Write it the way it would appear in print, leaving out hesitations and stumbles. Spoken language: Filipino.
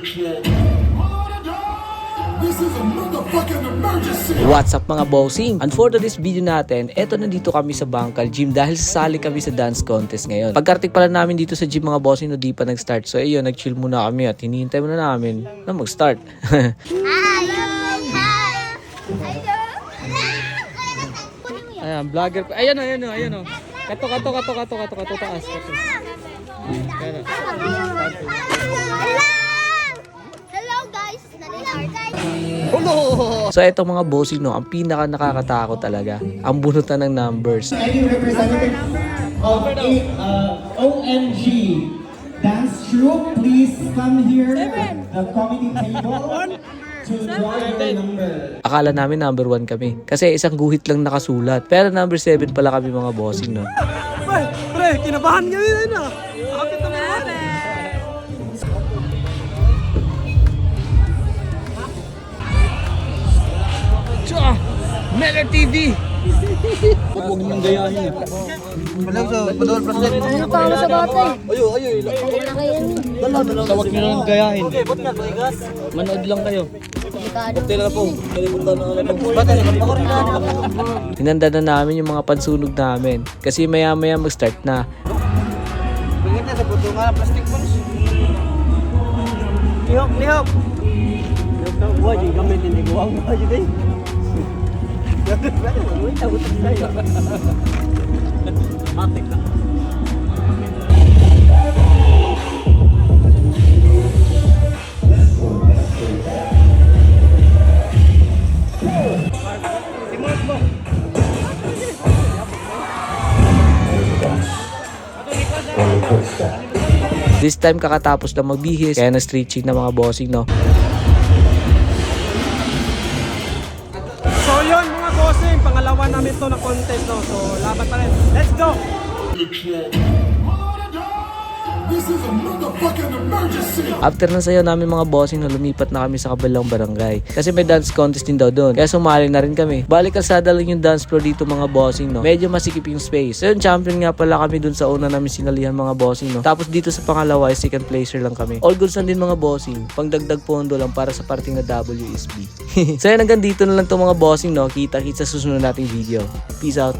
This is a motherfucking emergency. What's up mga bossing? And for today's video natin, eto nandito kami sa Bangkal Gym dahil sasali kami sa dance contest ngayon. Pagkartik pala namin dito sa gym mga bossing no di pa nag-start. So ayun, nag-chill muna kami at hinihintay muna namin na mag-start. Ayan, vlogger. Ayan o. Kato, taas. Hello guys! So eto mga bossing no, ang pinaka nakakatakot talaga, ang bunutan ng numbers. Any representative of OMG Dance Troupe, please come here at the committee table to draw your number. Akala namin number 1 kami kasi isang guhit lang nakasulat. Pero number 7 pala kami mga bossing no. Pre, kinabahan kami na. Kapit na naman. Mega TV! Huwag niyong gayahin. Walang sa padol president. Ano pa ako sa batay? Ayo. Tawag nyo lang gayahin. Manood lang kayo. Tila po. Hinanda na namin yung mga pansunog namin kasi maya mag-start na. Bingit na sa puto nga plastic mo. Lihok. Buhay yung gamit hindi ko ang buhay din. Matik na. This time kakatapos lang magbihis kaya na-stretching na mga bossing no. So yun mga bossing, pangalawa namin to na contest no. So laban pa rin. Let's go! This is a motherfucking emergency. After ng sayo namin mga bossing no, lumipat na kami sa kabilang barangay kasi may dance contest din daw doon. Kaya sumali na rin kami. Balik kalsada lang yung dance floor dito mga bossing no. Medyo masikip yung space. So yung champion nga pala kami doon sa una namin sinalihan mga bossing no. Tapos dito sa pangalawa ay second placer lang kami. All goods lang din mga bossing. Pangdagdag pondo lang para sa parting na WSB. So yan, hanggang dito na lang to mga bossing no. Kita-kits sa susunod nating video. Peace out.